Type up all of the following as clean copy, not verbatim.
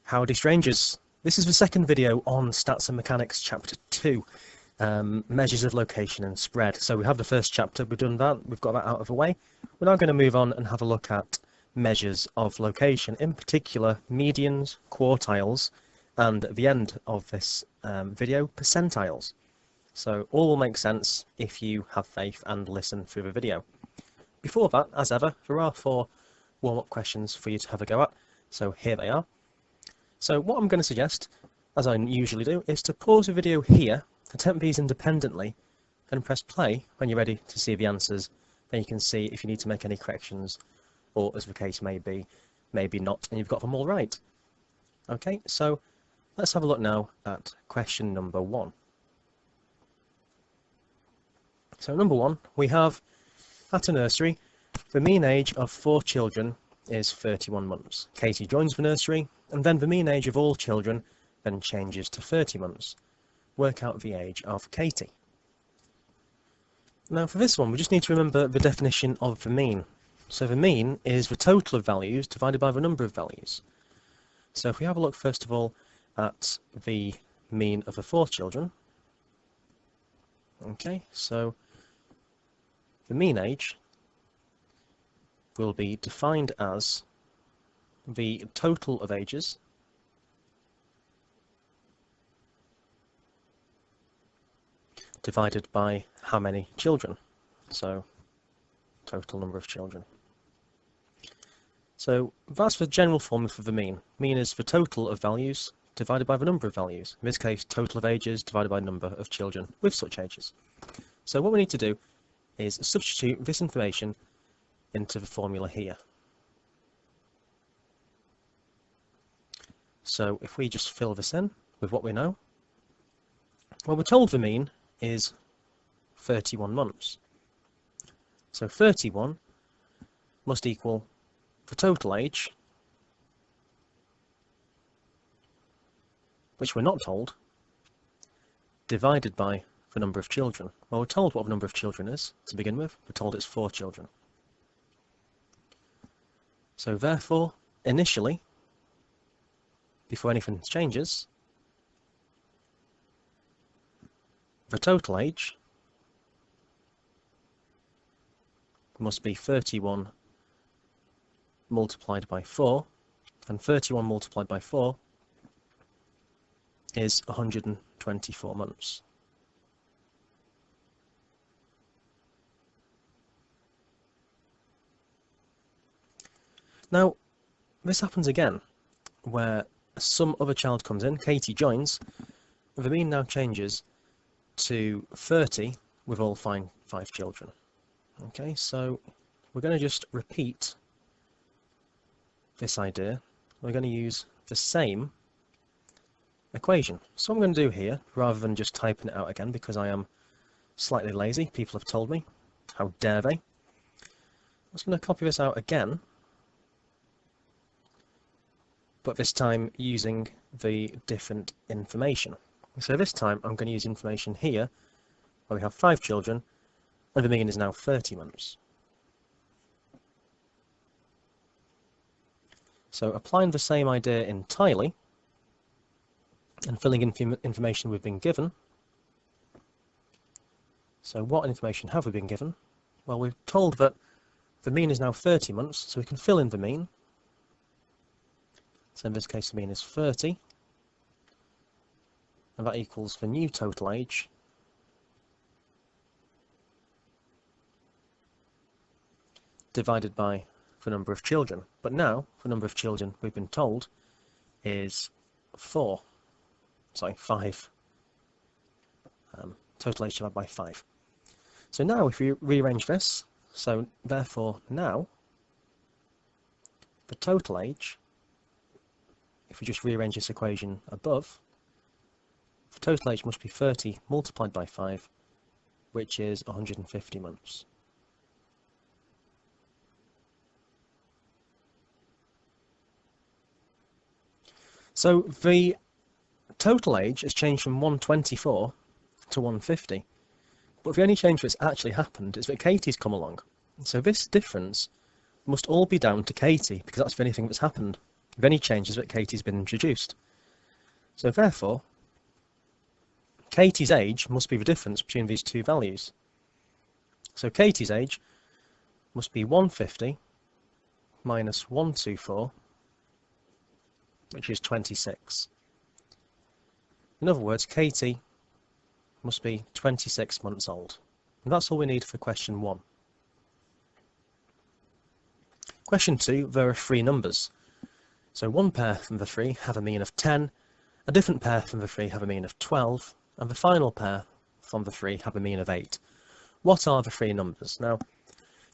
Howdy strangers, this is the second video on Stats and Mechanics Chapter 2, Measures of Location and Spread. So we have the first chapter, we've done that, we've got that out of the way. We're now going to move on and have a look at measures of location, in particular medians, quartiles, and at the end of this video, percentiles. So all will make sense if you have faith and listen through the video. Before that, as ever, there are 4 warm-up questions for you to have a go at, so here they are. So what I'm going to suggest, as I usually do, is to pause the video here, attempt these independently, and press play when you're ready to see the answers. Then you can see if you need to make any corrections, or as the case may be, maybe not, and you've got them all right. Okay, so let's have a look now at question number 1. So number 1, we have, at a nursery, the mean age of 4 children is 31 months. Katie joins the nursery, and then the mean age of all children then changes to 30 months. Work out the age of Katie. Now for this one, we just need to remember the definition of the mean. So the mean is the total of values divided by the number of values. So if we have a look first of all at the mean of the 4 children, okay, so the mean age will be defined as the total of ages divided by how many children, so total number of children. So that's the general formula for the mean. Mean is the total of values divided by the number of values. In this case, total of ages divided by number of children with such ages. So what we need to do is substitute this information into the formula here. So if we just fill this in with what we know, well, we're told the mean is 31 months. So 31 must equal the total age, which we're not told, divided by the number of children. Well, we're told what the number of children is to begin with. We're told it's 4 children. So therefore, initially, before anything changes, the total age must be 31 multiplied by 4, and 31 multiplied by 4 is 124 months. Now, this happens again, where some other child comes in, Katie joins, the mean now changes to 30 with all 5 children. Okay, so we're going to just repeat this idea. We're going to use the same equation. So what I'm going to do here, rather than just typing it out again, because I am slightly lazy, people have told me, how dare they, I'm just going to copy this out again, but this time using the different information. So this time I'm going to use information here where we have 5 children and the mean is now 30 months. So applying the same idea entirely and filling in information we've been given. So what information have we been given? Well, we're told that the mean is now 30 months, so we can fill in the mean. So in this case the mean is 30, and that equals the new total age divided by the number of children. But now the number of children we've been told is 5. Total age divided by 5. So now if we rearrange this, so therefore now the total age, if we just rearrange this equation above, the total age must be 30 multiplied by 5, which is 150 months. So the total age has changed from 124 to 150, but the only change that's actually happened is that Katie's come along. So this difference must all be down to Katie, because that's the only thing that's happened. with any changes that Katie's been introduced. So therefore, Katie's age must be the difference between these two values. So Katie's age must be 150 minus 124, which is 26. In other words, Katie must be 26 months old. And that's all we need for question 1. Question 2, there are 3 numbers. So one pair from the 3 have a mean of 10, a different pair from the 3 have a mean of 12, and the final pair from the 3 have a mean of 8. What are the 3 numbers? Now,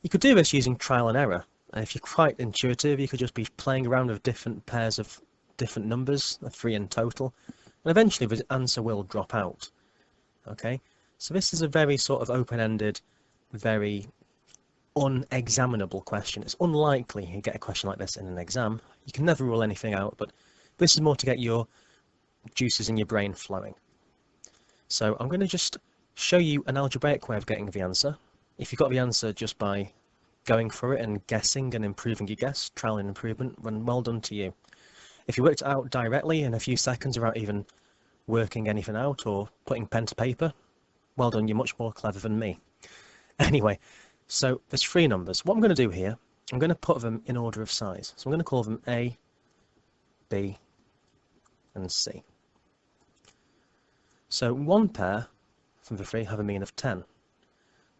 you could do this using trial and error. And if you're quite intuitive, you could just be playing around with different pairs of different numbers, 3 in total, and eventually the answer will drop out. Okay, so this is a very sort of open-ended, very unexaminable question. It's unlikely you get a question like this in an exam. You can never rule anything out, but this is more to get your juices in your brain flowing. So I'm going to just show you an algebraic way of getting the answer. If you got the answer just by going for it and guessing and improving your guess, trial and improvement, then well done to you. If you worked it out directly in a few seconds without even working anything out or putting pen to paper, well done, you're much more clever than me. Anyway, so there's 3 numbers. What I'm going to do here, I'm going to put them in order of size. So I'm going to call them A, B, and C. So one pair from the 3 have a mean of 10.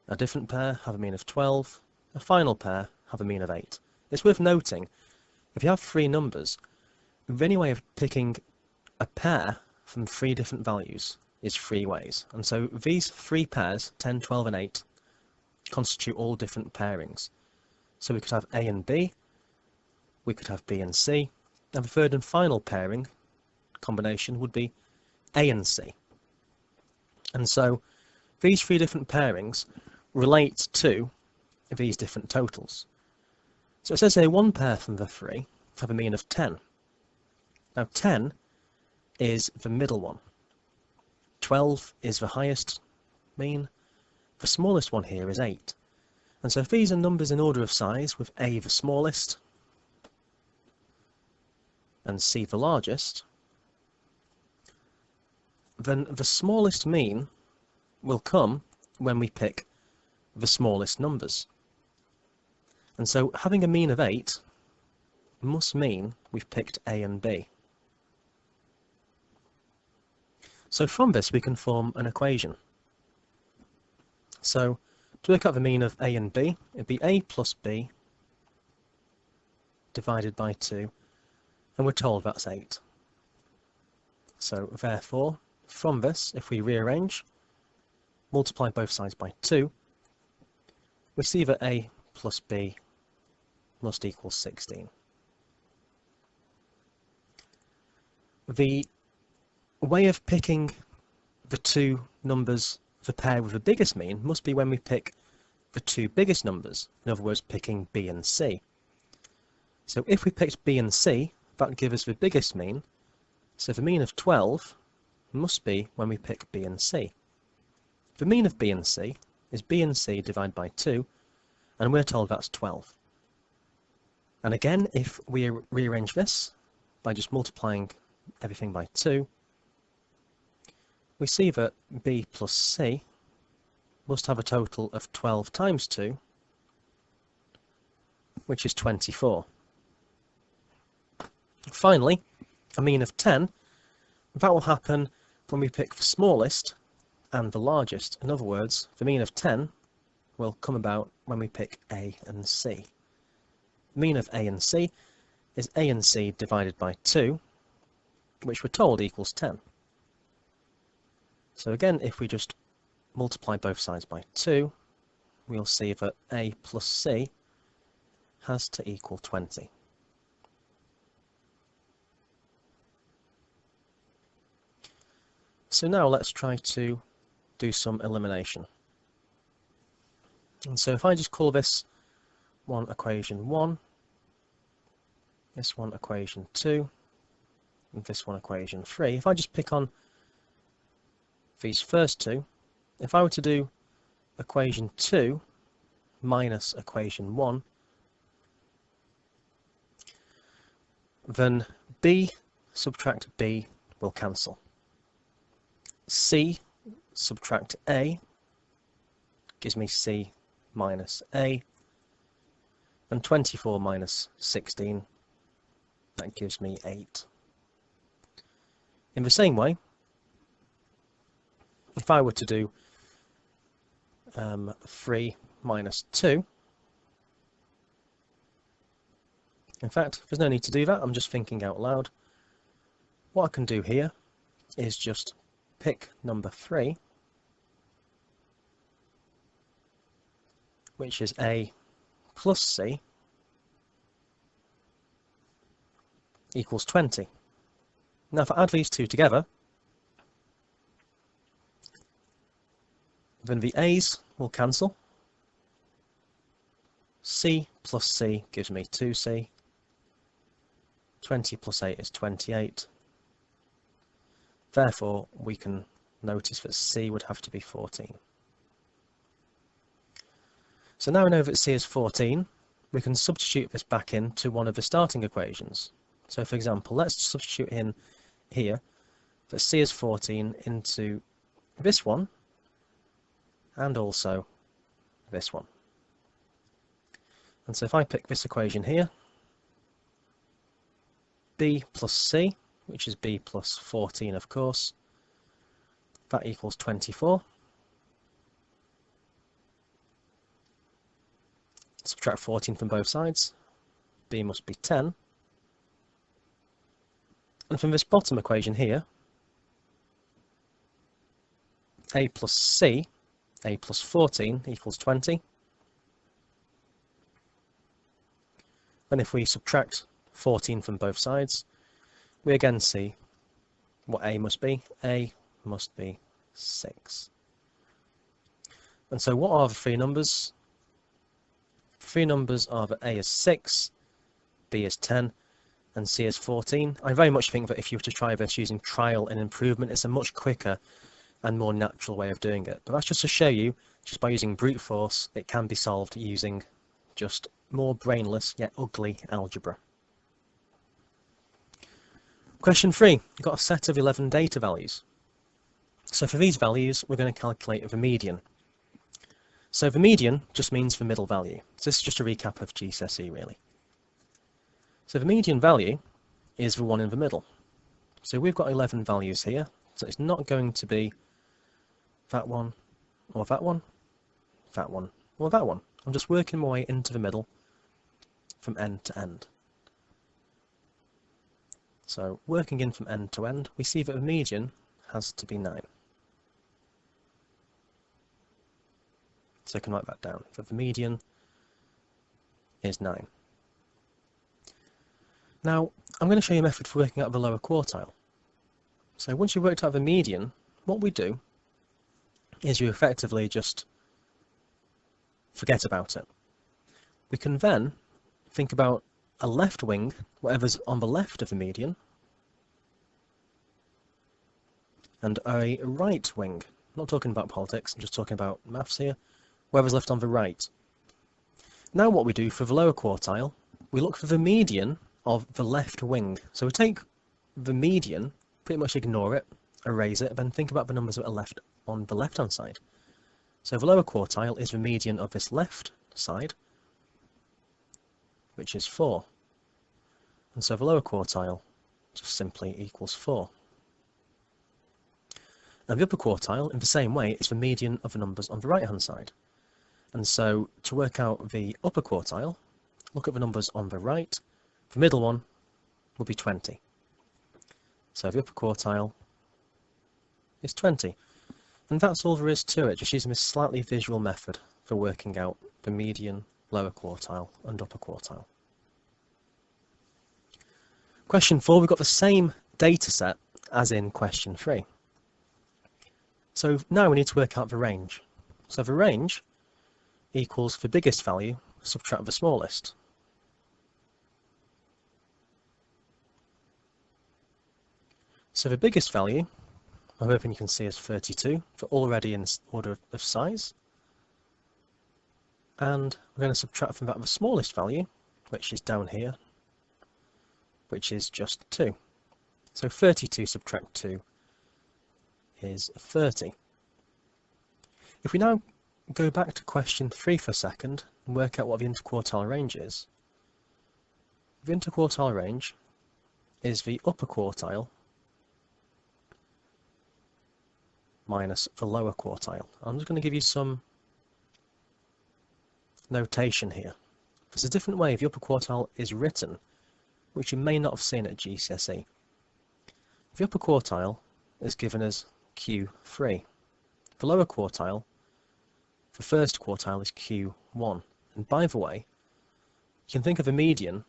A different pair have a mean of 12. A final pair have a mean of 8. It's worth noting, if you have 3 numbers, the only way of picking a pair from 3 different values is 3 ways. And so these 3 pairs, 10, 12, and 8, constitute all different pairings. So we could have A and B, we could have B and C, and the third and final pairing combination would be A and C. And so these 3 different pairings relate to these different totals. So it says here one pair from the 3 have a mean of 10. Now 10 is the middle one. 12 is the highest mean. The smallest one here is 8. And so if these are numbers in order of size, with A the smallest and C the largest, then the smallest mean will come when we pick the smallest numbers. And so having a mean of 8 must mean we've picked A and B. So from this we can form an equation. So to work out the mean of A and B, it'd be A plus B divided by 2, and we're told that's 8. So therefore, from this, if we rearrange, multiply both sides by 2, we see that A plus B must equal 16. The way of picking the 2 numbers, the pair with the biggest mean, must be when we pick the 2 biggest numbers, in other words picking B and C. So if we picked B and C, that would give us the biggest mean, so the mean of 12 must be when we pick B and C. The mean of B and C is B and C divided by 2, and we're told that's 12. And again, if we rearrange this by just multiplying everything by 2, we see that B plus C must have a total of 12 times 2, which is 24. Finally, a mean of 10, that will happen when we pick the smallest and the largest. In other words, the mean of 10 will come about when we pick A and C. The mean of A and C is A and C divided by 2, which we're told equals 10. So again, if we just multiply both sides by 2, we'll see that A plus C has to equal 20. So now let's try to do some elimination. And so if I just call this one equation 1, this one equation 2, and this one equation 3, if I just pick on these first 2, if I were to do equation 2 minus equation 1, then B subtract B will cancel. C subtract A gives me C minus A, and 24 minus 16, that gives me 8. In the same way, if I were to do 3 minus 2, in fact, there's no need to do that, I'm just thinking out loud. What I can do here is just pick number 3, which is A plus C equals 20. Now if I add these two together, then the A's will cancel. C plus C gives me 2C. 20 plus 8 is 28. Therefore, we can notice that C would have to be 14. So now we know that C is 14, we can substitute this back into one of the starting equations. So for example, let's substitute in here that C is 14 into this one, and also this one. And so if I pick this equation here, B plus C, which is B plus 14 of course, that equals 24. Subtract 14 from both sides, B must be 10. And from this bottom equation here, A plus C, A plus 14 equals 20. And if we subtract 14 from both sides, we again see what A must be. A must be 6. And so what are the three numbers? The three numbers are that A is 6, B is 10, and C is 14. I very much think that if you were to try this using trial and improvement, it's a much quicker and more natural way of doing it. But that's just to show you, just by using brute force, it can be solved using just more brainless yet ugly algebra. Question 3. You've got a set of 11 data values. So for these values, we're going to calculate the median. So the median just means the middle value. So this is just a recap of GCSE really. So the median value is the one in the middle. So we've got 11 values here, so it's not going to be that one, or that one, that one, or that one. I'm just working my way into the middle from end to end. So working in from end to end, we see that the median has to be 9. So I can write that down, that the median is 9. Now, I'm going to show you a method for working out the lower quartile. So once you've worked out the median, what we do is you effectively just forget about it. We can then think about a left wing, whatever's on the left of the median, and a right wing. I'm not talking about politics, I'm just talking about maths here. Whatever's left on the right. Now what we do for the lower quartile, we look for the median of the left wing. So we take the median, pretty much ignore it, erase it, then think about the numbers that are left on the left-hand side. So the lower quartile is the median of this left side, which is 4. And so the lower quartile just simply equals 4. And the upper quartile, in the same way, is the median of the numbers on the right-hand side. And so to work out the upper quartile, look at the numbers on the right. The middle one will be 20. So the upper quartile is 20. And that's all there is to it, just using this slightly visual method for working out the median, lower quartile and upper quartile. Question 4, we've got the same data set as in question 3. So now we need to work out the range. So the range equals the biggest value, subtract the smallest. So the biggest value, I'm hoping you can see, is 32, for already in order of size. And we're going to subtract from that the smallest value, which is down here, which is just 2. So 32 subtract 2 is 30. If we now go back to question 3 for a second and work out what the interquartile range is, the interquartile range is the upper quartile minus the lower quartile. I'm just going to give you some notation here. There's a different way the upper quartile is written, which you may not have seen at GCSE. The upper quartile is given as Q3. The lower quartile, the first quartile, is Q1. And by the way, you can think of the median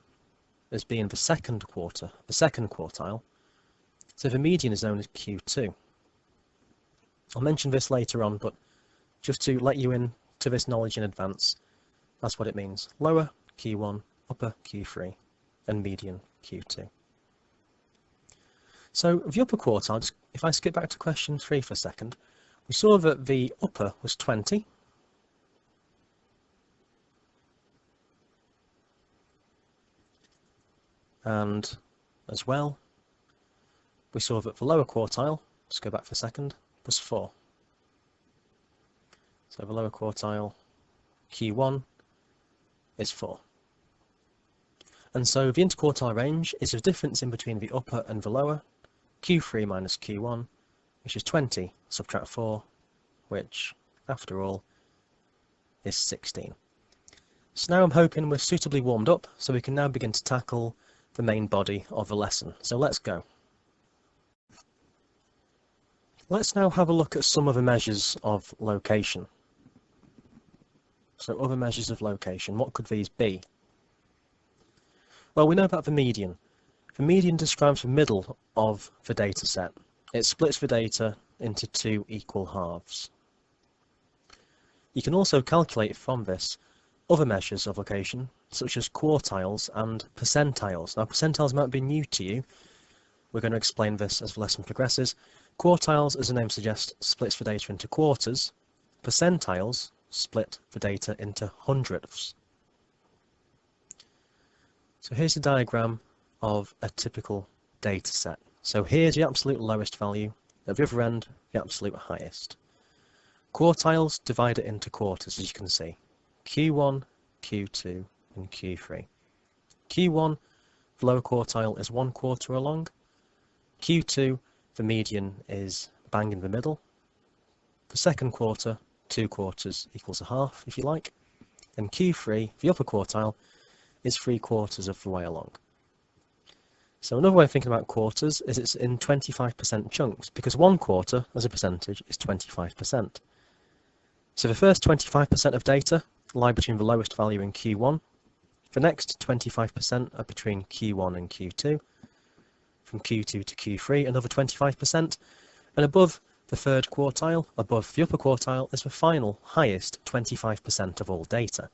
as being the second quartile, so the median is known as Q2. I'll mention this later on, but just to let you in to this knowledge in advance, that's what it means. Lower Q1, upper Q3, and median Q2. So the upper quartile, if I skip back to question 3 for a second, we saw that the upper was 20. And as well, we saw that the lower quartile, let's go back for a second, was 4. So the lower quartile, Q1, is 4. And so the interquartile range is the difference in between the upper and the lower, Q3 minus Q1, which is 20, subtract 4, which, after all, is 16. So now I'm hoping we're suitably warmed up, so we can now begin to tackle the main body of the lesson. So let's go. Let's now have a look at some of the measures of location. So other measures of location, what could these be? Well, we know about the median. The median describes the middle of the data set. It splits the data into 2 equal halves. You can also calculate from this other measures of location, such as quartiles and percentiles. Now, percentiles might be new to you. We're going to explain this as the lesson progresses. Quartiles, as the name suggests, splits the data into quarters. Percentiles split the data into hundredths. So here's a diagram of a typical data set. So here's the absolute lowest value, at the other end, the absolute highest. Quartiles divide it into quarters, as you can see. Q1, Q2, and Q3. Q1, the lower quartile, is 1 quarter along. Q2, the median, is bang in the middle. The second quarter, 2 quarters equals a half, if you like. And Q3, the upper quartile, is 3 quarters of the way along. So another way of thinking about quarters is it's in 25% chunks, because 1 quarter, as a percentage, is 25%. So the first 25% of data lie between the lowest value in Q1. The next 25% are between Q1 and Q2. From Q2 to Q3, another 25%. And above the third quartile, above the upper quartile, is the final, highest 25% of all data.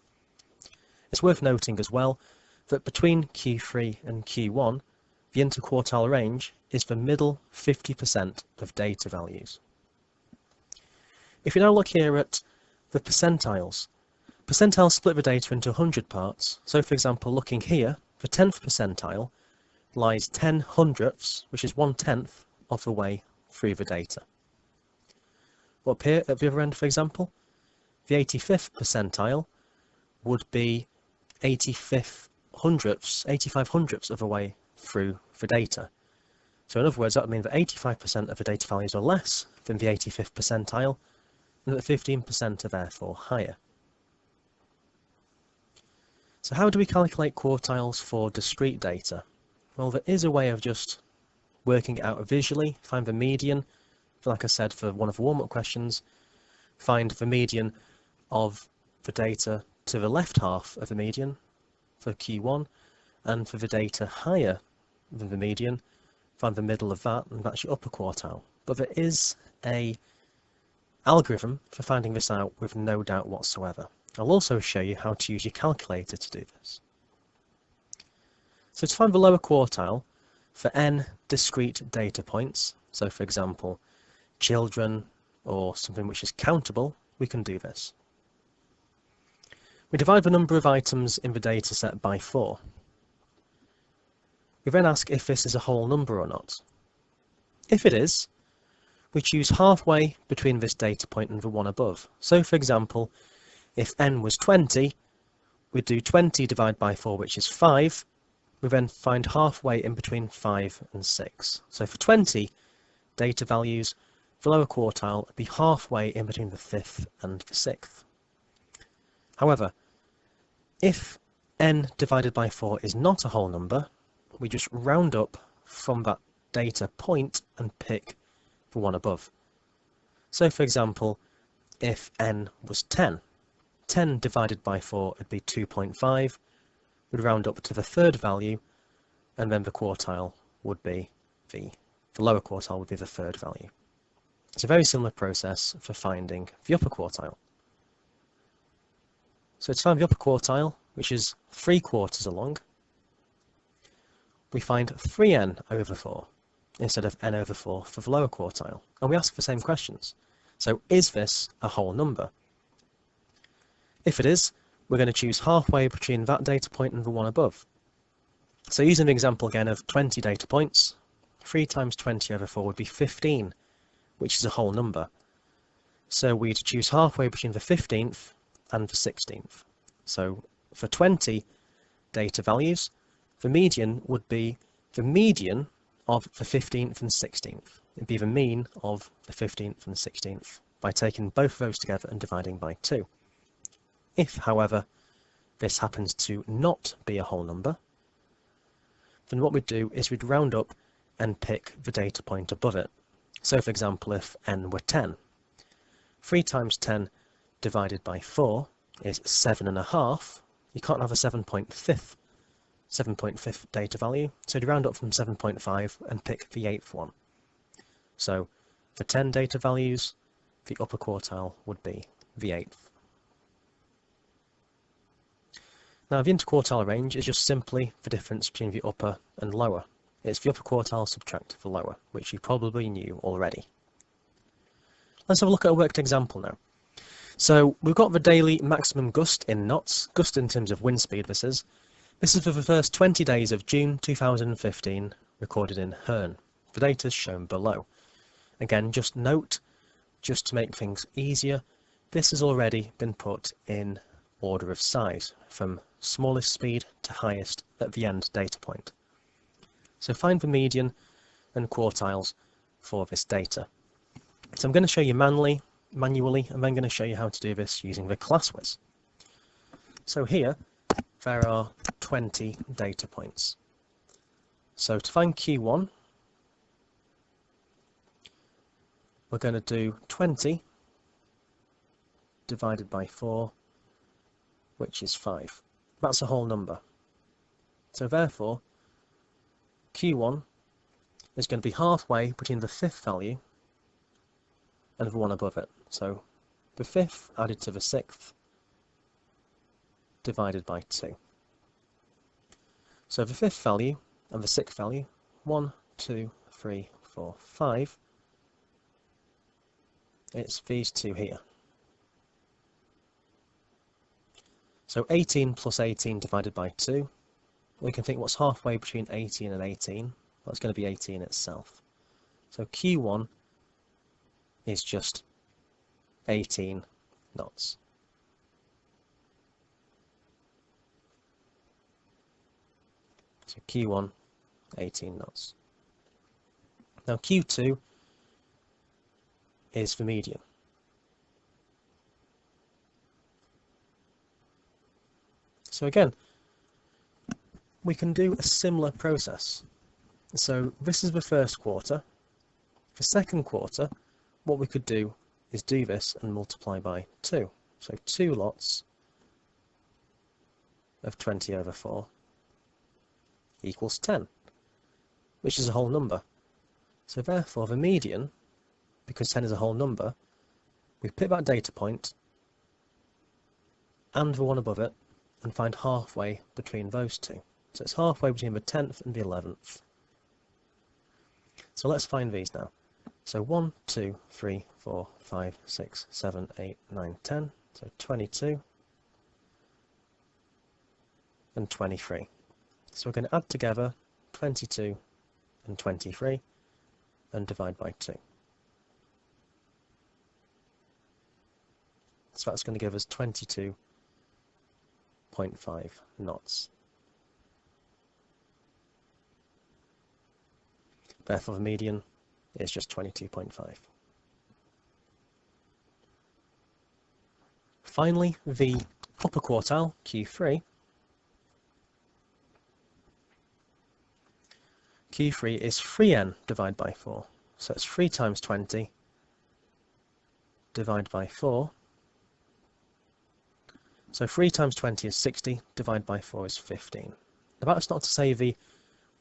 It's worth noting as well that between Q3 and Q1, the interquartile range is the middle 50% of data values. If you now look here at the percentiles, percentiles split the data into 100 parts. So for example, looking here, the 10th percentile lies 10 hundredths, which is 1/10 of the way through the data. Up here at the other end, for example, the 85th percentile would be 85 hundredths of the way through the data. So in other words, that would mean that 85% of the data values are less than the 85th percentile, and that 15% are therefore higher. So how do we calculate quartiles for discrete data? Well, there is a way of just working it out visually. Find the median, like I said, for one of the warm-up questions, find the median of the data to the left half of the median for Q1, and for the data higher than the median, find the middle of that, and that's your upper quartile. But there is a algorithm for finding this out with no doubt whatsoever. I'll also show you how to use your calculator to do this. So to find the lower quartile for n discrete data points, so for example children or something which is countable, we can do this. We divide the number of items in the data set by 4. We then ask if this is a whole number or not. If it is, we choose halfway between this data point and the one above. So for example, if n was 20, we do 20 divided by 4, which is 5. We then find halfway in between 5 and 6. So for 20 data values, the lower quartile would be halfway in between the 5th and the 6th. However, if n divided by 4 is not a whole number, we just round up from that data point and pick the one above. So for example, if n was 10, 10 divided by 4 would be 2.5, we'd round up to the third value, and then the quartile would be the lower quartile would be the third value. It's a very similar process for finding the upper quartile. So to find the upper quartile, which is 3/4 along, we find 3n over 4 instead of n over 4 for the lower quartile, and we ask the same questions. So is this a whole number? If it is, we're going to choose halfway between that data point and the one above. So using the example again of 20 data points, 3 times 20 over 4 would be 15, which is a whole number. So we'd choose halfway between the 15th and the 16th. So for 20 data values, the median would be the median of the 15th and 16th. It'd be the mean of the 15th and 16th by taking both of those together and dividing by 2. If, however, this happens to not be a whole number, then what we'd do is we'd round up and pick the data point above it. So for example, if n were 10, 3 times 10 divided by 4 is 7.5. You can't have a 7.5th data value, so you'd round up from 7.5 and pick the 8th one. So for 10 data values, the upper quartile would be the 8th. Now the interquartile range is just simply the difference between the upper and lower. It's the upper quartile subtract the lower, which you probably knew already. Let's have a look at a worked example now. So we've got the daily maximum gust in knots, gust in terms of wind speed this is. This is for the first 20 days of June 2015, recorded in Herne. The data is shown below. Again, just note, just to make things easier, this has already been put in order of size, from smallest speed to highest at the end data point. So find the median and quartiles for this data. So I'm going to show you manually, and then going to show you how to do this using the class whiz. So here, there are 20 data points. So to find Q1, we're going to do 20 divided by 4, which is 5. That's a whole number. So therefore, Q1 is going to be halfway between the 5th value and the one above it. So the 5th added to the 6th divided by 2. So the 5th value and the 6th value, 1, 2, 3, 4, 5, it's these two here. So 18 plus 18 divided by 2, we can think what's halfway between 18 and 18. That's going to be 18 itself. So Q1 is just 18 knots. So Q1, 18 knots. Now Q2 is the median. So again, we can do a similar process. So this is the first quarter. For second quarter, what we could do is do this and multiply by 2. So 2 lots of 20 over 4 equals 10, which is a whole number. So therefore the median, because 10 is a whole number, we pick that data point and the one above it and find halfway between those two. So it's halfway between the 10th and the 11th. So let's find these now. So 1, 2, 3, 4, 5, 6, 7, 8, 9, 10. So 22 and 23. So we're going to add together 22 and 23 and divide by 2. So that's going to give us 22.5 knots. Therefore, the median is just 22.5. Finally, the upper quartile, Q3. Q3 is 3n divided by 4. So it's 3 times 20 divided by 4. So 3 times 20 is 60, divided by 4 is 15. Now that's not to say the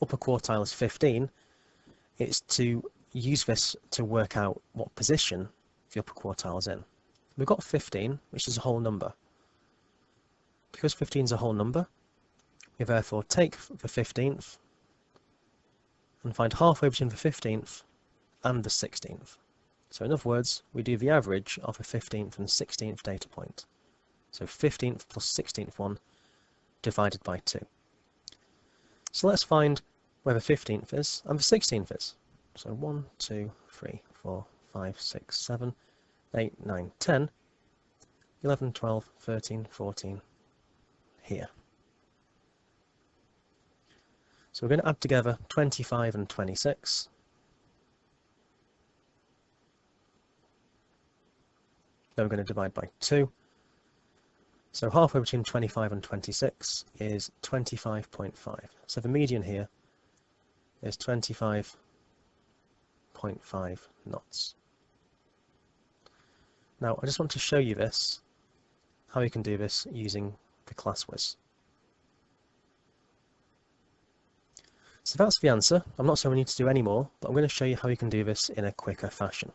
upper quartile is 15, it's to use this to work out what position the upper quartile is in. We've got 15, which is a whole number. Because 15 is a whole number, we therefore take the 15th and find halfway between the 15th and the 16th. So in other words, we do the average of the 15th and 16th data point. So 15th plus 16th one divided by 2. So let's find where the 15th is and the 16th is. So 1, 2, 3, 4, 5, 6, 7, 8, 9, 10, 11, 12, 13, 14 here. So we're going to add together 25 and 26. Then we're going to divide by 2. So halfway between 25 and 26 is 25.5. So the median here is 25.5 knots. Now I just want to show you this, how you can do this using the class whiz. So that's the answer. I'm not saying we need to do any more, but I'm going to show you how you can do this in a quicker fashion.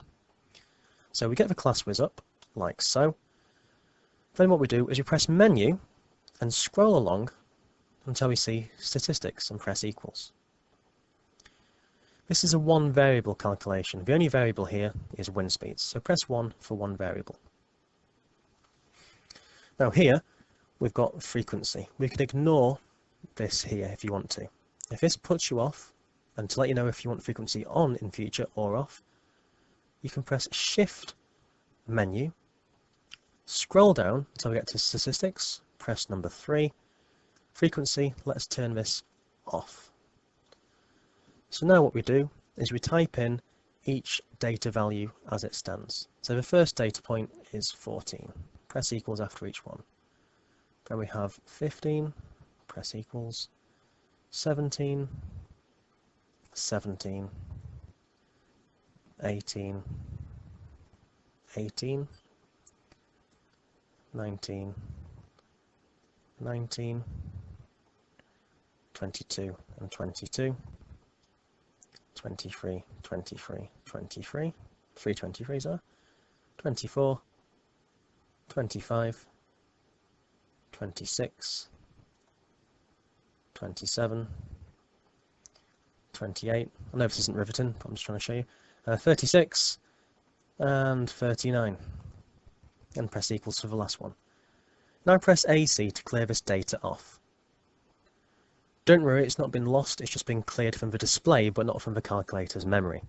So we get the class whiz up, like so. Then what we do is we press menu and scroll along until we see statistics and press equals. This is a one variable calculation. The only variable here is wind speeds, so press 1 for one variable. Now here we've got frequency. We can ignore this here if you want to. If this puts you off, and to let you know if you want frequency on in future or off, you can press Shift menu, scroll down until we get to statistics, press number 3, frequency, let's turn this off. So now what we do is we type in each data value as it stands. So the first data point is 14, press equals after each one. Then we have 15, press equals, 17, 17, 18, 18, 19, 19, 22 and 22, 23, 23, 23, 3 23s are, 24, 25, 26, 27, 28, I know this isn't riveting, but I'm just trying to show you, 36, and 39, and press equals for the last one. Now press AC to clear this data off. Don't worry, it's not been lost, it's just been cleared from the display, but not from the calculator's memory.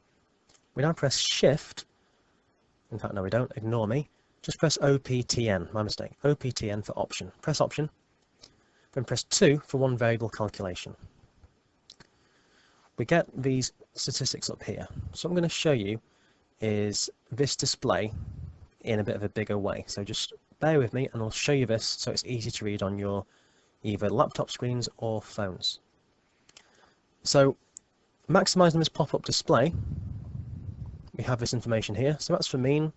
We now press Shift, in fact no we don't, ignore me, just press OPTN, my mistake, OPTN for option. Press option, then press 2 for one variable calculation. We get these statistics up here. So what I'm going to show you is this display in a bit of a bigger way. So just bear with me and I'll show you this so it's easy to read on your either laptop screens or phones. So maximising this pop-up display, we have this information here. So that's for mean.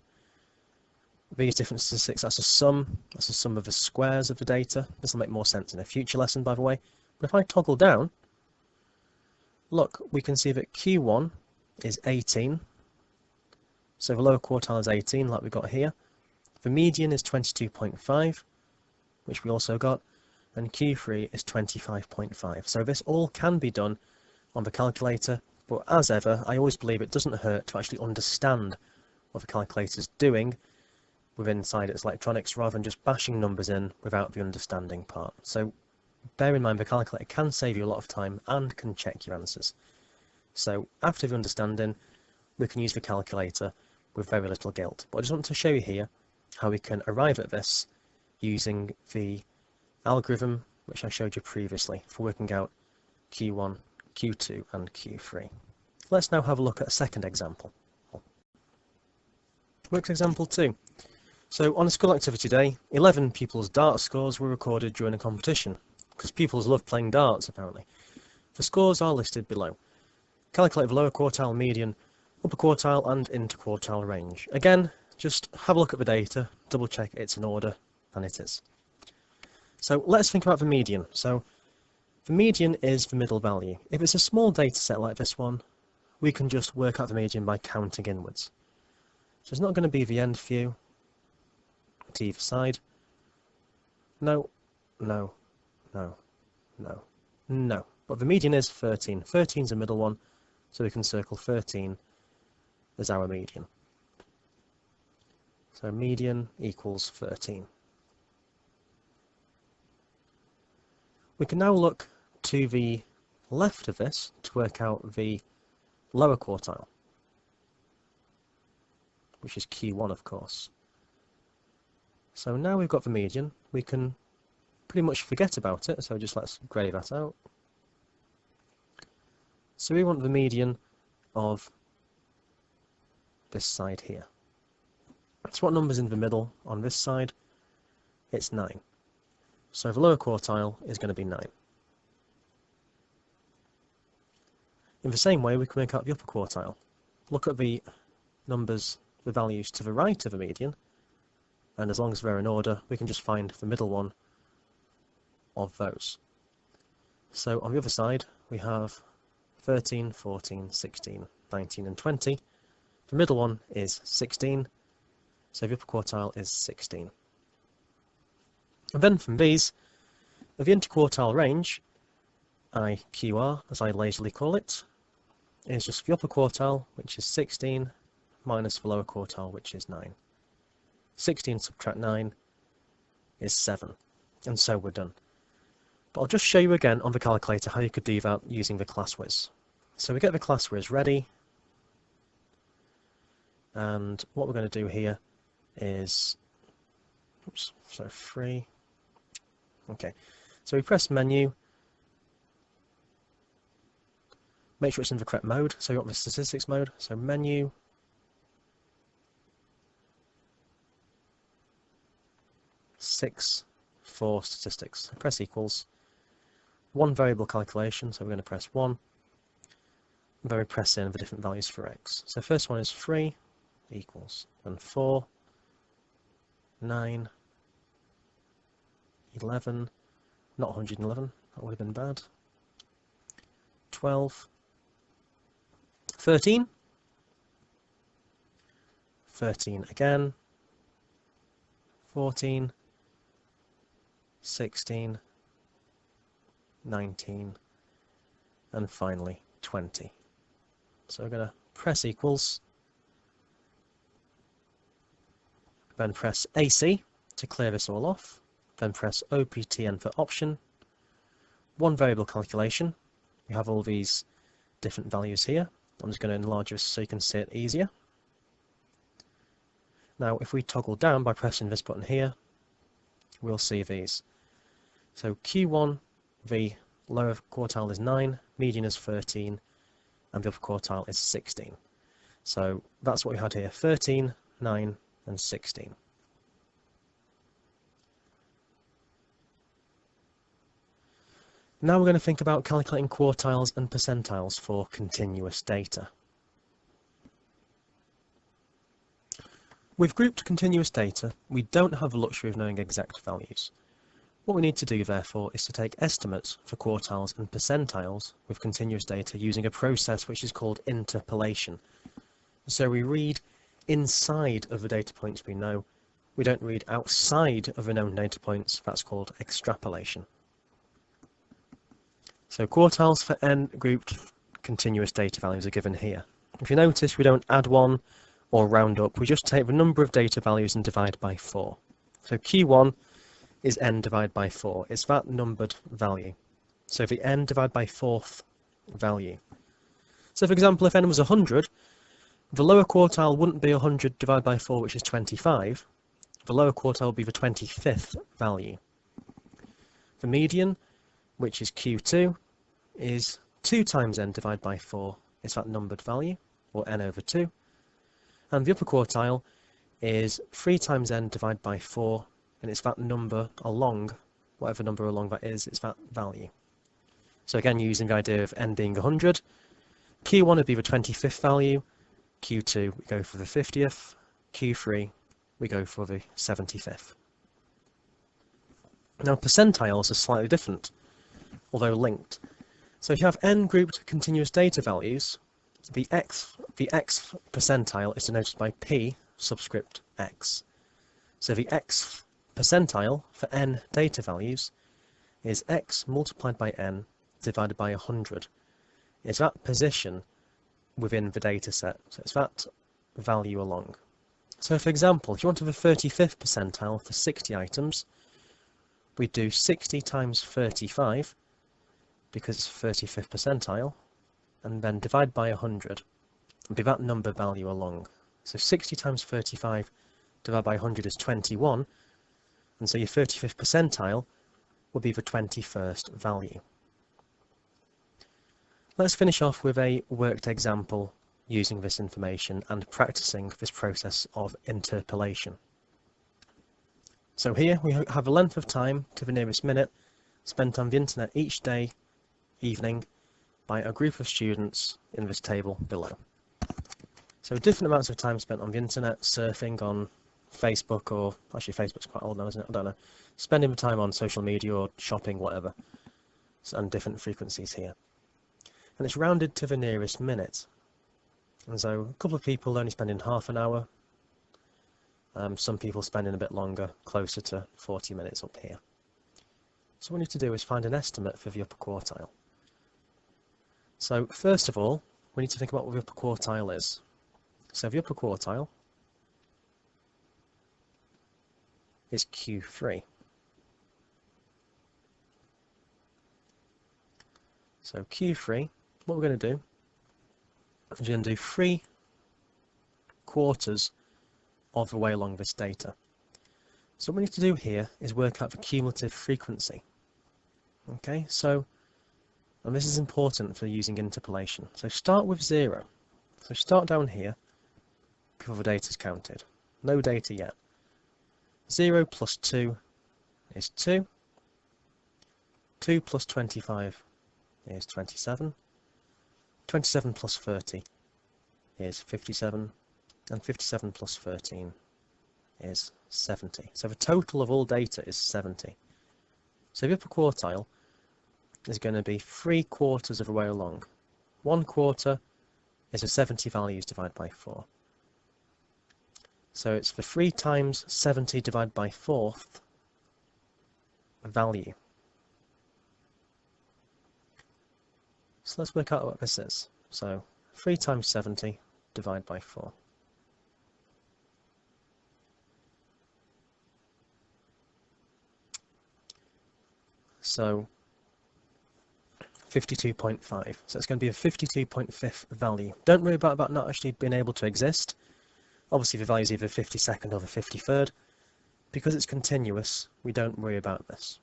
These different statistics, that's a sum of the squares of the data. This will make more sense in a future lesson, by the way. But if I toggle down, look, we can see that Q1 is 18. So the lower quartile is 18, like we got here. The median is 22.5, which we also got, and Q3 is 25.5. So this all can be done on the calculator, but as ever, I always believe it doesn't hurt to actually understand what the calculator's doing within inside its electronics, rather than just bashing numbers in without the understanding part. So bear in mind the calculator can save you a lot of time and can check your answers. So after the understanding, we can use the calculator with very little guilt. But I just want to show you here how we can arrive at this using the algorithm which I showed you previously for working out Q1, Q2 and Q3. Let's now have a look at a second example. Works example 2. So on a school activity day, 11 pupils' dart scores were recorded during a competition, because pupils love playing darts apparently. The scores are listed below. Calculate the lower quartile, median, upper quartile and interquartile range. Again, just have a look at the data, double check it's in order, and it is. So let's think about the median. So the median is the middle value. If it's a small data set like this one, we can just work out the median by counting inwards. So it's not going to be the end few to either side. No, no, no, no, no. But the median is 13. 13 is the middle one, so we can circle 13 as our median. So median equals 13. We can now look to the left of this to work out the lower quartile, which is Q1 of course. So now we've got the median, we can pretty much forget about it, so just let's grey that out. So we want the median of this side here. So what number's in the middle on this side? It's 9. So the lower quartile is going to be 9. In the same way we can make out the upper quartile. Look at the numbers, the values to the right of the median, and as long as they're in order we can just find the middle one of those. So on the other side we have 13, 14, 16, 19 and 20. The middle one is 16, so the upper quartile is 16. And then from these, the interquartile range, IQR as I lazily call it, is just the upper quartile, which is 16, minus the lower quartile, which is 9. 16 subtract 9 is 7, and so we're done. But I'll just show you again on the calculator how you could do that using the class whiz. So we get the class whiz ready, and what we're going to do here is, oops, so 3. Okay, so we press menu, make sure it's in the correct mode, so you want the statistics mode, so menu, six for statistics, press equals, one variable calculation, so we're going to press 1, and then we press in the different values for x. So first one is 3 equals, and 4, 9, 11, not 111, that would have been bad, 12, 13, 13 again, 14, 16, 19, and finally 20. So we're going to press equals, then press AC to clear this all off, then press OPTN for option, one variable calculation. We have all these different values here. I'm just going to enlarge this so you can see it easier. Now if we toggle down by pressing this button here, we'll see these. So Q1, the lower quartile is 9, median is 13, and the upper quartile is 16. So that's what we had here, 13, 9, and 16. Now we're going to think about calculating quartiles and percentiles for continuous data. With grouped continuous data, we don't have the luxury of knowing exact values. What we need to do, therefore, is to take estimates for quartiles and percentiles with continuous data using a process which is called interpolation. So we read inside of the data points we know. We don't read outside of the known data points. That's called extrapolation. So quartiles for n grouped continuous data values are given here. If you notice, we don't add 1 or round up. We just take the number of data values and divide by 4. So Q1 is n divided by 4. It's that numbered value. So the n divided by 4th value. So for example, if n was 100, the lower quartile wouldn't be 100 divided by 4, which is 25. The lower quartile would be the 25th value. The median, which is Q2, is 2 times n divided by 4. It's that numbered value, or n over 2. And the upper quartile is 3 times n divided by 4, and it's that number along, whatever number along that is, it's that value. So again, using the idea of n being 100, Q1 would be the 25th value, Q2 we go for the 50th, Q3 we go for the 75th. Now percentiles are slightly different, although linked. So if you have n grouped continuous data values, the x percentile is denoted by p subscript x. So the x percentile for n data values is x multiplied by n divided by 100. It's that position within the data set, so it's that value along. So for example, if you wanted the 35th percentile for 60 items, we'd do 60 times 35, because it's 35th percentile, and then divide by 100, and be that number value along. So 60 times 35 divided by 100 is 21, and so your 35th percentile will be the 21st value. Let's finish off with a worked example using this information and practicing this process of interpolation. So here we have a length of time to the nearest minute spent on the internet each day, evening, by a group of students in this table below. So different amounts of time spent on the internet, surfing on Facebook, or actually Facebook's quite old now, isn't it? I don't know. Spending the time on social media or shopping, whatever, and different frequencies here. And it's rounded to the nearest minute. And so a couple of people only spending half an hour, some people spending a bit longer, closer to 40 minutes up here. So what we need to do is find an estimate for the upper quartile. So first of all, we need to think about what the upper quartile is. So the upper quartile is Q3. So Q3, what we're going to do is we're going to do 3 quarters of the way along this data. So what we need to do here is work out the cumulative frequency. Okay, so, and this is important for using interpolation. So start with 0. So start down here before the data is counted. No data yet. 0 plus 2 is 2. 2 plus 25 is 27. 27 plus 30 is 57. And 57 plus 13 is 70. So the total of all data is 70. So the upper quartile is going to be 3 quarters of the way along. 1 quarter is the 70 values divided by 4. So it's the 3 times 70 divided by 4th value. So let's work out what this is. So 3 times 70 divided by 4. So 52.5. So it's going to be a 52.5th value. Don't worry about that not actually being able to exist. Obviously the value is either 52nd or the 53rd. Because it's continuous, we don't worry about this.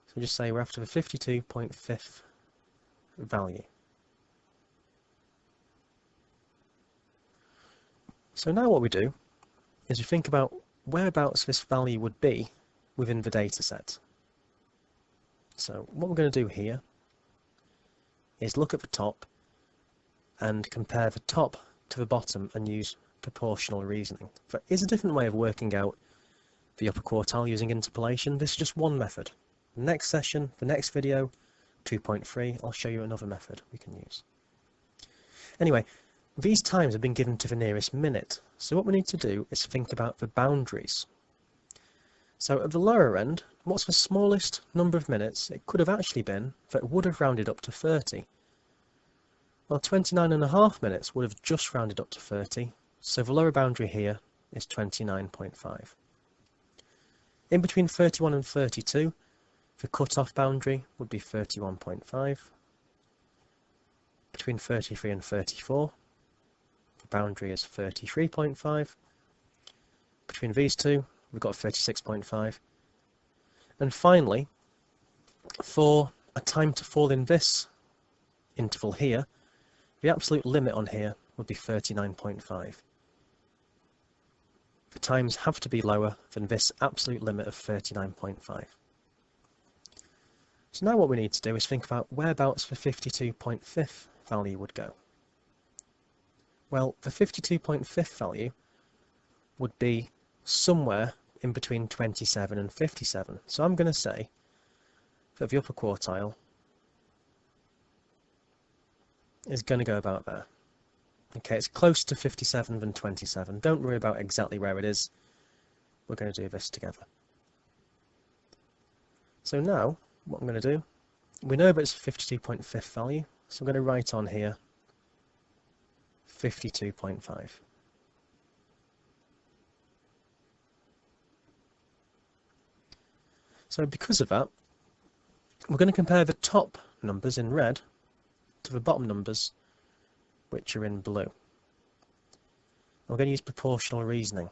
So just say we're after the 52.5th value. So now what we do is we think about whereabouts this value would be within the data set. So what we're going to do here is look at the top and compare the top to the bottom and use proportional reasoning. There is a different way of working out the upper quartile using interpolation. This is just one method. The next session, the next video, 2.3, I'll show you another method we can use. Anyway, these times have been given to the nearest minute. So what we need to do is think about the boundaries. So at the lower end, what's the smallest number of minutes it could have actually been that would have rounded up to 30? Well, 29.5 minutes would have just rounded up to 30, so the lower boundary here is 29.5. In between 31 and 32, the cut-off boundary would be 31.5. Between 33 and 34, the boundary is 33.5. Between these two, we've got 36.5. And finally, for a time to fall in this interval here, the absolute limit on here would be 39.5. The times have to be lower than this absolute limit of 39.5. So now what we need to do is think about whereabouts the 52.5 value would go. Well, the 52.5 value would be somewhere in between 27 and 57. So I'm going to say that the upper quartile is going to go about there. Okay, it's closer to 57 than 27. Don't worry about exactly where it is. We're going to do this together. So now, what I'm going to do, we know that it's a 52.5 value, so I'm going to write on here 52.5. So because of that, we're going to compare the top numbers in red to the bottom numbers which are in blue. We're going to use proportional reasoning.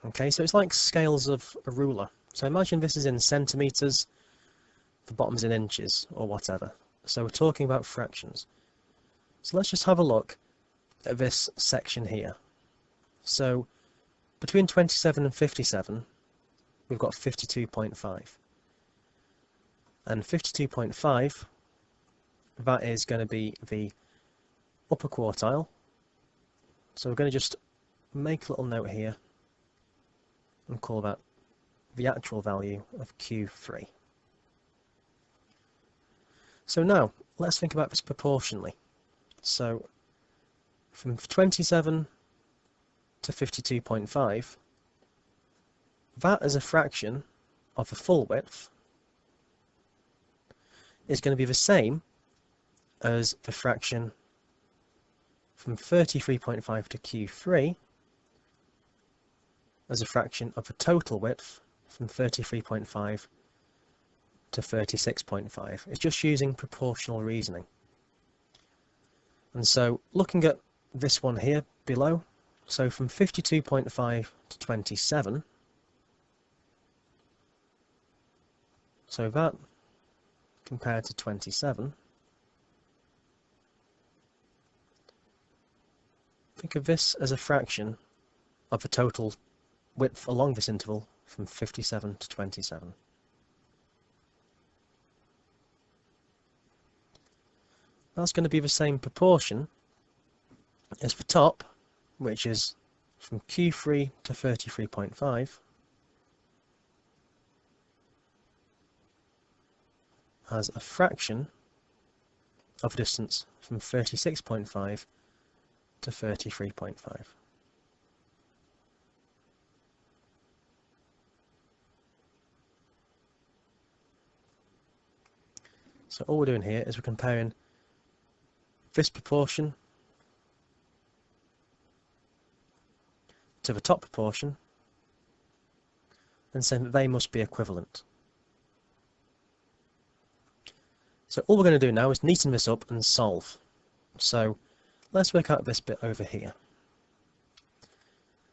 Okay, so it's like scales of a ruler. So imagine this is in centimetres, the bottom's in inches, or whatever. So we're talking about fractions. So let's just have a look at this section here. So between 27 and 57, we've got 52.5. And 52.5, that is going to be the upper quartile. So we're going to just make a little note here and call that the actual value of Q3. So now, let's think about this proportionally. So from 27 to 52.5, that as a fraction of the full width is going to be the same as the fraction from 33.5 to Q3 as a fraction of the total width from 33.5 to 36.5. It's just using proportional reasoning. And so looking at this one here below, so from 52.5 to 27, so that compared to 27, think of this as a fraction of the total width along this interval from 57 to 27. That's going to be the same proportion as the top, which is from Q3 to 33.5, as a fraction of the distance from 36.5 to 33.5. So all we're doing here is we're comparing this proportion to the top proportion and saying that they must be equivalent. So all we're going to do now is neaten this up and solve. So let's work out this bit over here.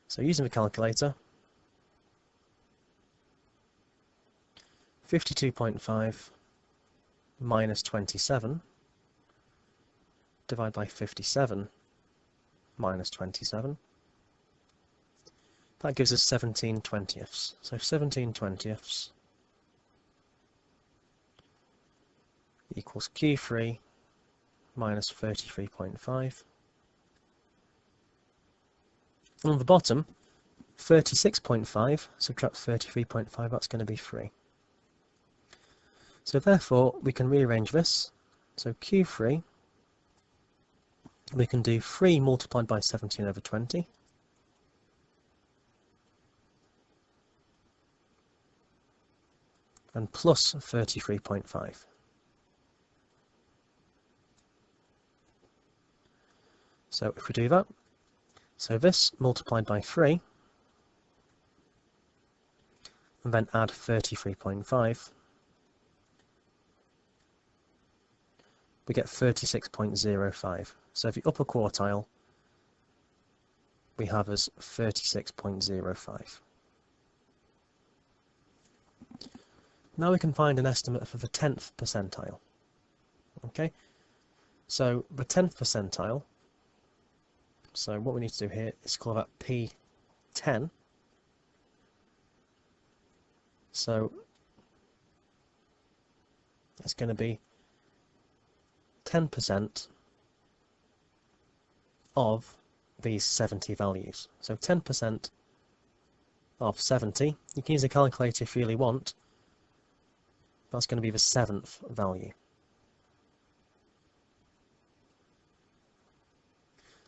So using the calculator, 52.5 minus 27 divided by 57 minus 27. That gives us 17/20. So 17/20 equals Q3 minus 33.5. And on the bottom, 36.5, subtract 33.5, that's going to be 3. So therefore, we can rearrange this. So Q3, we can do 3 multiplied by 17 over 20. And plus 33.5. So if we do that, so this multiplied by 3, and then add 33.5, we get 36.05. So the upper quartile we have as 36.05. Now we can find an estimate for the 10th percentile. Okay, so the 10th percentile, so what we need to do here is call that P10. So it's going to be 10% of these 70 values. So 10% of 70, you can use a calculator if you really want, that's going to be the 7th value.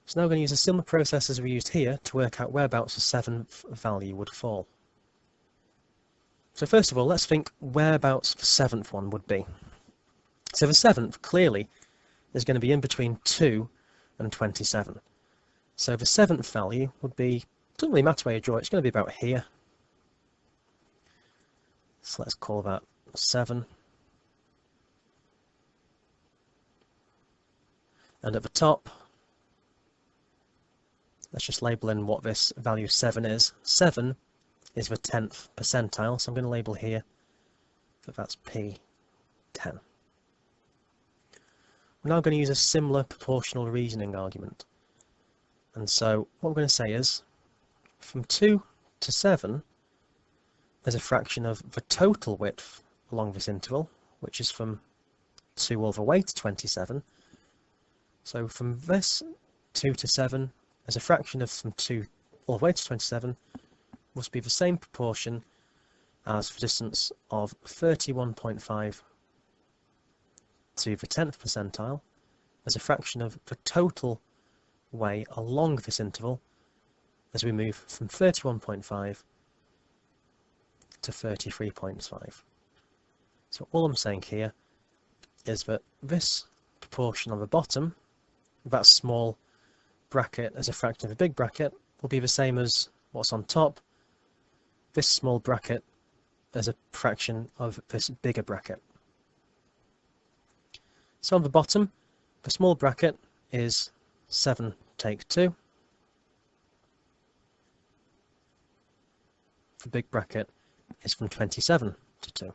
So now we're going to use a similar process as we used here to work out whereabouts the 7th value would fall. So first of all, let's think whereabouts the 7th one would be. So the 7th clearly is going to be in between 2 and 27. So the 7th value would be, doesn't really matter where you draw it, it's going to be about here. So let's call that 7. And at the top, let's just label in what this value 7 is. 7 is the 10th percentile, so I'm going to label here that that's P10. We're now going to use a similar proportional reasoning argument. And so what I'm going to say is, from 2 to 7, there's a fraction of the total width along this interval, which is from 2 all the way to 27. So from this 2 to 7, there's a fraction of from 2 all the way to 27 must be the same proportion as the distance of 31.5 to the 10th percentile as a fraction of the total way along this interval as we move from 31.5 to 33.5. So all I'm saying here is that this proportion on the bottom, that small bracket as a fraction of the big bracket, will be the same as what's on top, this small bracket as a fraction of this bigger bracket. So on the bottom, the small bracket is 7 take 2. The big bracket is from 27 to 2.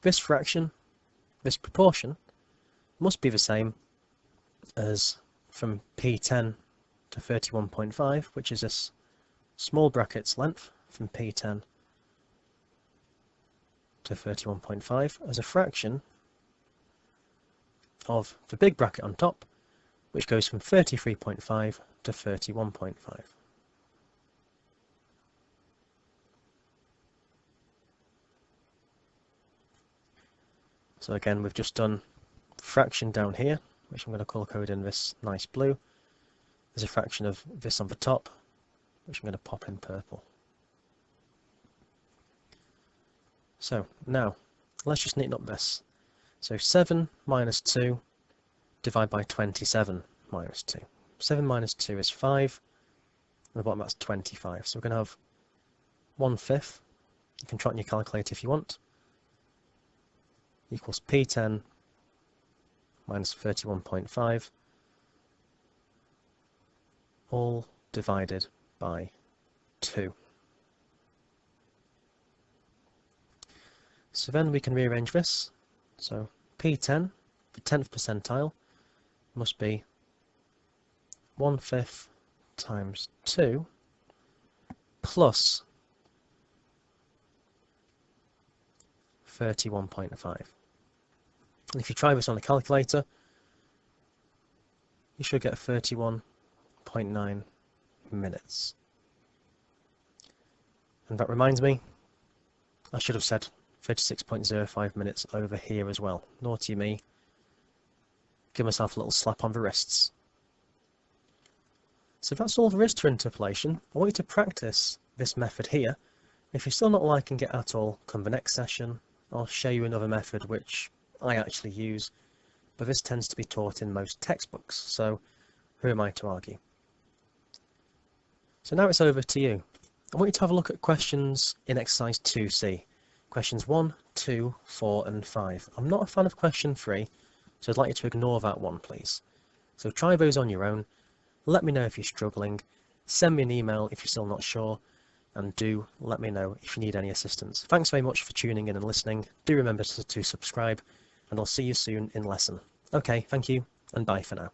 This fraction, this proportion, must be the same as from P10 to 31.5, which is this small bracket's length from P10 to 31.5 as a fraction of the big bracket on top, which goes from 33.5 to 31.5. So again, we've just done fraction down here, which I'm going to colour code in this nice blue. There's a fraction of this on the top, which I'm going to pop in purple. So now, let's just neaten up this. So 7 minus 2 divided by 27 minus 2. 7 minus 2 is 5, and the bottom that's 25. So we're going to have 1/5, you can try it on your calculator if you want, equals P10 minus 31.5, all divided by 2. So then we can rearrange this. So P10, the 10th percentile, must be 1/5 times 2 plus 31.5. And if you try this on a calculator, you should get 31.9 minutes. And that reminds me, I should have said 36.05 minutes over here as well. Naughty me. Give myself a little slap on the wrists. So that's all there is to interpolation. I want you to practice this method here. If you're still not liking it at all, come the next session. I'll show you another method which I actually use, but this tends to be taught in most textbooks, so who am I to argue? So now it's over to you. I want you to have a look at questions in exercise 2C. Questions 1, 2, 4 and 5. I'm not a fan of question 3, so I'd like you to ignore that one, please. So try those on your own. Let me know if you're struggling. Send me an email if you're still not sure. And do let me know if you need any assistance. Thanks very much for tuning in and listening. Do remember to subscribe, and I'll see you soon in lesson. Okay, thank you, and bye for now.